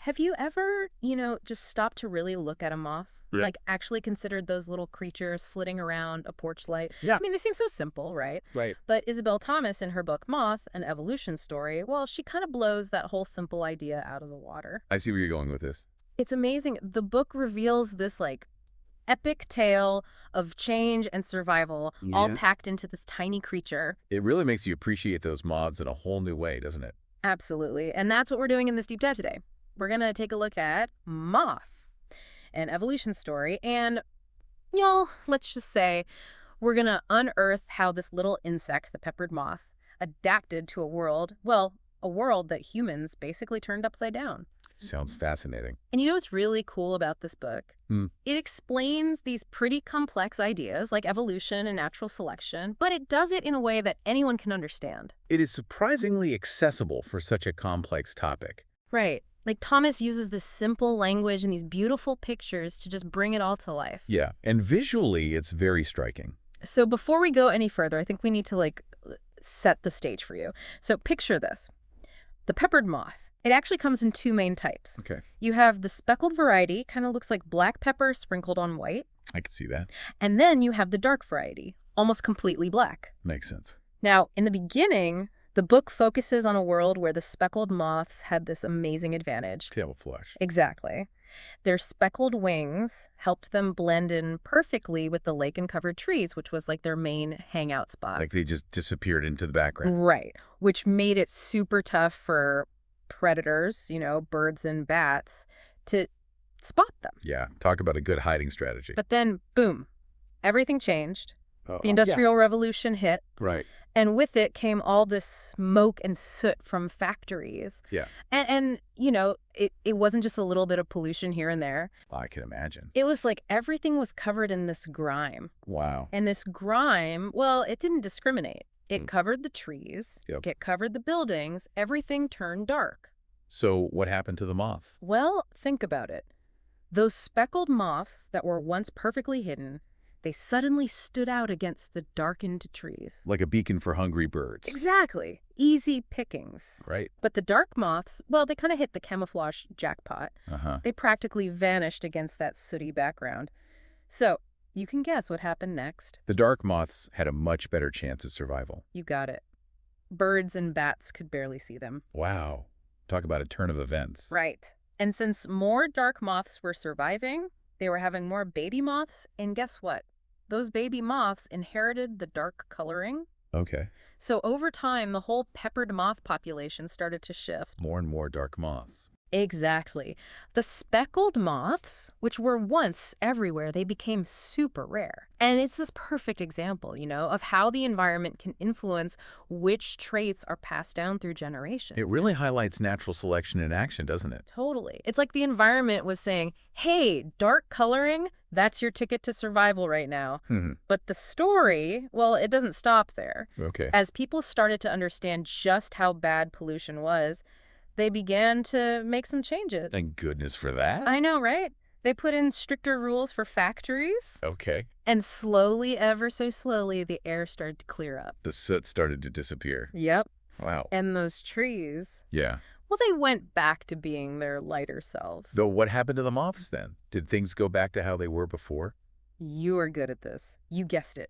Have you ever, just stopped to really look at a moth? Yeah. Like actually considered those little creatures flitting around a porch light? Yeah. I mean, they seem so simple, right? Right. But Isabel Thomas, in her book Moth, an evolution story, well, she kind of blows that whole simple idea out of the water. I see where you're going with this. It's amazing. The book reveals this, like, epic tale of change and survival, all Yeah. packed into this tiny creature. It really makes you appreciate those moths in a whole new way, doesn't it? Absolutely. And that's what we're doing in this deep dive today. We're going to take a look at Moth, an evolution story. And, y'all, let's just say we're going to unearth how this little insect, the peppered moth, adapted to a world, well, a world that humans basically turned upside down. Sounds fascinating. And you know what's really cool about this book? It explains these pretty complex ideas like evolution and natural selection, but it does it in a way that anyone can understand. It is surprisingly accessible for such a complex topic. Right. Like Thomas uses this simple language and these beautiful pictures to just bring it all to life. Yeah, and visually, it's very striking. So before we go any further, I think we need to set the stage for you. So picture this. The peppered moth. It actually comes in two main types. Okay. You have the speckled variety, kind of looks like black pepper sprinkled on white. I can see that. And then you have the dark variety, almost completely black. Makes sense. Now, in the beginning, the book focuses on a world where the speckled moths had this amazing advantage. Camouflage. Exactly. Their speckled wings helped them blend in perfectly with the lichen-covered trees, which was like their main hangout spot. Like they just disappeared into the background. Right, which made it super tough for predators, birds and bats, to spot them. Yeah, talk about a good hiding strategy. But then, boom, everything changed. Uh-oh. The Industrial Revolution hit. Right. And with it came all this smoke and soot from factories. Yeah. And it wasn't just a little bit of pollution here and there. I can imagine. It was like everything was covered in this grime. Wow. And this grime, well, it didn't discriminate. It covered the trees. Yep. It covered the buildings. Everything turned dark. So what happened to the moth? Well, think about it. Those speckled moths that were once perfectly hidden, they suddenly stood out against the darkened trees. Like a beacon for hungry birds. Exactly. Easy pickings. Right. But the dark moths, well, they kind of hit the camouflage jackpot. Uh-huh. They practically vanished against that sooty background. So, you can guess what happened next. The dark moths had a much better chance of survival. You got it. Birds and bats could barely see them. Wow. Talk about a turn of events. Right. And since more dark moths were surviving, they were having more baby moths, and guess what? Those baby moths inherited the dark coloring. Okay. So over time, the whole peppered moth population started to shift. More and more dark moths. Exactly. The speckled moths, which were once everywhere, they became super rare. And it's this perfect example, of how the environment can influence which traits are passed down through generations. It really highlights natural selection in action, doesn't it? Totally. It's like the environment was saying, hey, dark coloring, that's your ticket to survival right now. But the story, well, it doesn't stop there. Okay. As people started to understand just how bad pollution was, they began to make some changes. Thank goodness for that. I know, right? They put in stricter rules for factories. Okay. And slowly, ever so slowly, the air started to clear up. The soot started to disappear. Yep. Wow. And those trees, Yeah. well, they went back to being their lighter selves. Though what happened to the moths then? Did things go back to how they were before? You are good at this. You guessed it.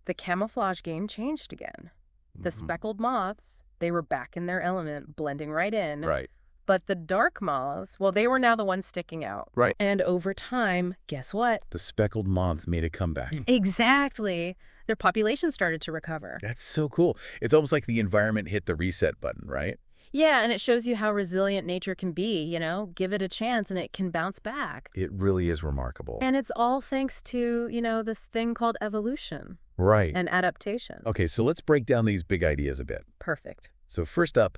The camouflage game changed again. The speckled moths, they were back in their element, blending right in. Right. But the dark moths, well, they were now the ones sticking out. Right. And over time, guess what? The speckled moths made a comeback. Exactly. Their population started to recover. That's so cool. It's almost like the environment hit the reset button, right? Yeah, and it shows you how resilient nature can be, Give it a chance and it can bounce back. It really is remarkable. And it's all thanks to, this thing called evolution. Right. And adaptation. Okay, so let's break down these big ideas a bit. Perfect. So first up,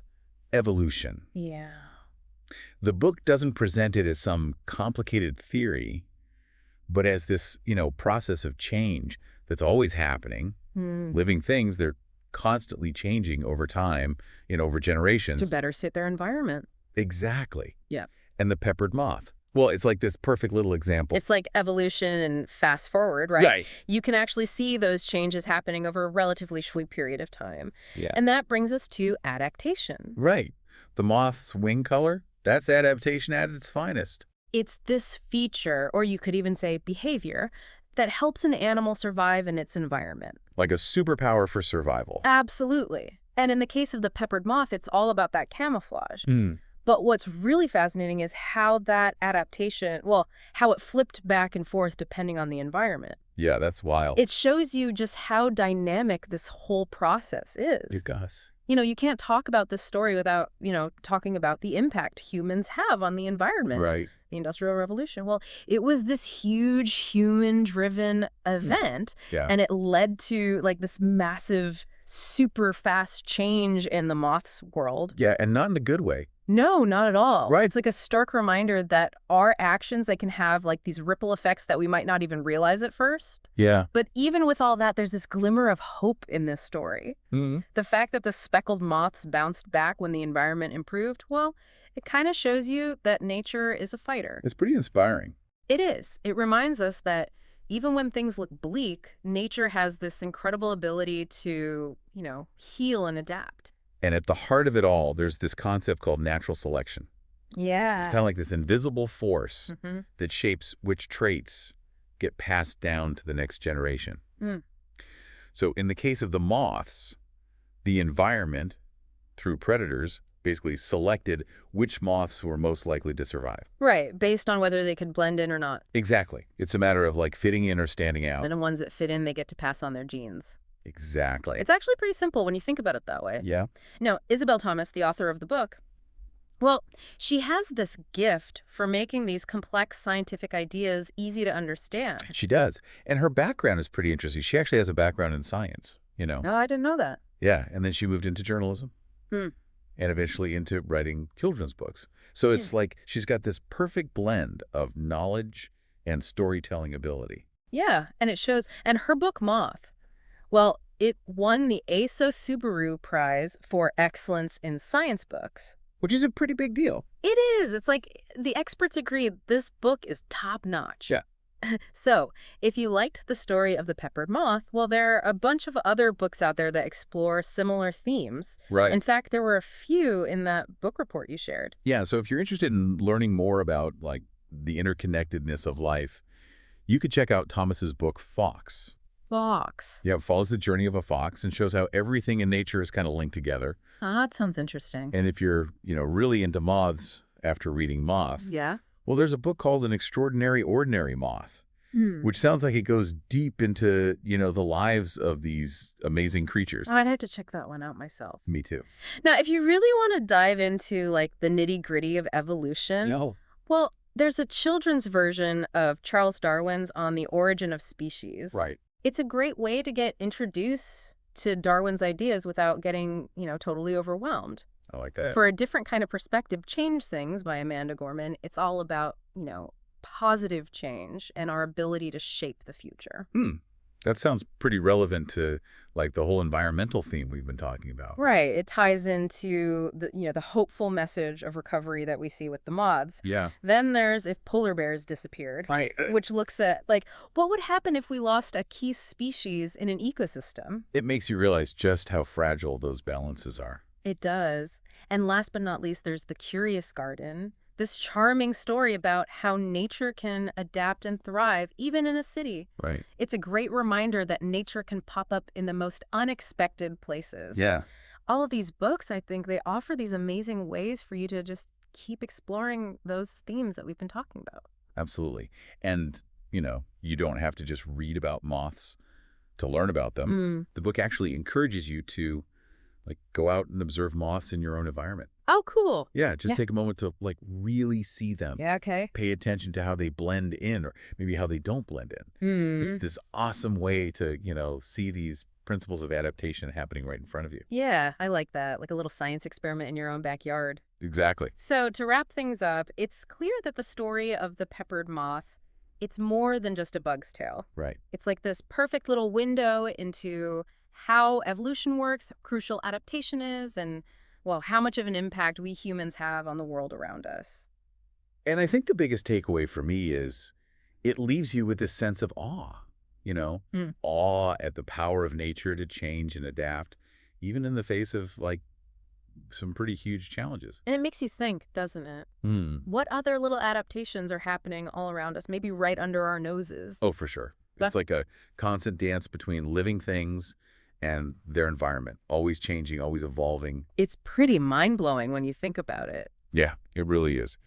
evolution. Yeah. The book doesn't present it as some complicated theory, but as this, process of change that's always happening. Living things, they're constantly changing over time, over generations. To better suit their environment. Exactly. Yeah. And the peppered moth. Well, it's like this perfect little example. It's like evolution and fast forward, right? Right. You can actually see those changes happening over a relatively short period of time. Yeah. And that brings us to adaptation. Right. The moth's wing color, That's adaptation at its finest. It's this feature, or you could even say behavior, that helps an animal survive in its environment. Like a superpower for survival. Absolutely. And in the case of the peppered moth, it's all about that camouflage. Hmm. But what's really fascinating is how that adaptation, well, how it flipped back and forth depending on the environment. Yeah, that's wild. It shows you just how dynamic this whole process is. It does. You can't talk about this story without, talking about the impact humans have on the environment. Right. The Industrial Revolution. Well, it was this huge human-driven event, and it led to, like, this massive, super fast change in the moth's world. Yeah, and not in a good way. No, not at all. Right. It's like a stark reminder that our actions, they can have, like, these ripple effects that we might not even realize at first. Yeah. But even with all that, there's this glimmer of hope in this story. Mm-hmm. The fact that the speckled moths bounced back when the environment improved, well, it kind of shows you that nature is a fighter. It's pretty inspiring. It is. It reminds us that even when things look bleak, nature has this incredible ability to, heal and adapt. And at the heart of it all, there's this concept called natural selection. Yeah. It's kind of like this invisible force that shapes which traits get passed down to the next generation. Mm. So in the case of the moths, the environment, through predators, basically selected which moths were most likely to survive. Right, based on whether they could blend in or not. Exactly. It's a matter of like fitting in or standing out. And the ones that fit in, they get to pass on their genes. Exactly. It's actually pretty simple when you think about it that way. Yeah. Now, Isabel Thomas, the author of the book, well, she has this gift for making these complex scientific ideas easy to understand. She does. And her background is pretty interesting. She actually has a background in science, No, I didn't know that. Yeah, and then she moved into journalism. Hmm. And eventually into writing children's books. So it's like she's got this perfect blend of knowledge and storytelling ability. Yeah, and it shows. And her book, Moth, well, it won the ASO Subaru Prize for Excellence in Science Books. Which is a pretty big deal. It is. It's like the experts agree this book is top-notch. Yeah. So, if you liked the story of the peppered moth, well, there are a bunch of other books out there that explore similar themes. Right. In fact, there were a few in that book report you shared. Yeah, so if you're interested in learning more about like the interconnectedness of life, you could check out Thomas's book, Fox. Fox. Yeah, it follows the journey of a fox and shows how everything in nature is kind of linked together. Ah, that sounds interesting. And if you're, really into moths after reading Moth, Yeah? well, there's a book called An Extraordinary Ordinary Moth, which sounds like it goes deep into, the lives of these amazing creatures. Oh, I'd have to check that one out myself. Me too. Now, if you really want to dive into, like, the nitty-gritty of evolution, well, there's a children's version of Charles Darwin's On the Origin of Species. Right. It's a great way to get introduced to Darwin's ideas without getting, totally overwhelmed. I like that. For a different kind of perspective, Change Things by Amanda Gorman, it's all about, positive change and our ability to shape the future. That sounds pretty relevant to like the whole environmental theme we've been talking about. Right. It ties into the hopeful message of recovery that we see with the moths. Yeah. Then there's If Polar Bears Disappeared, Right. which looks at, like, what would happen if we lost a key species in an ecosystem? It makes you realize just how fragile those balances are. It does. And last but not least, there's The Curious Garden, this charming story about how nature can adapt and thrive, even in a city. Right. It's a great reminder that nature can pop up in the most unexpected places. Yeah. All of these books, I think, they offer these amazing ways for you to just keep exploring those themes that we've been talking about. Absolutely. And, you don't have to just read about moths to learn about them. The book actually encourages you to go out and observe moths in your own environment. Oh, cool. Yeah, just take a moment to really see them. Yeah, okay. Pay attention to how they blend in or maybe how they don't blend in. It's this awesome way to, see these principles of adaptation happening right in front of you. Yeah, I like that. Like a little science experiment in your own backyard. Exactly. So to wrap things up, it's clear that the story of the peppered moth, it's more than just a bug's tale. Right. It's like this perfect little window into how evolution works, how crucial adaptation is, and, well, how much of an impact we humans have on the world around us. And I think the biggest takeaway for me is it leaves you with this sense of awe, awe at the power of nature to change and adapt, even in the face of some pretty huge challenges. And it makes you think, doesn't it? Hmm. What other little adaptations are happening all around us, maybe right under our noses? Oh, for sure. It's like a constant dance between living things and their environment, always changing, always evolving. It's pretty mind-blowing when you think about it. Yeah, it really is.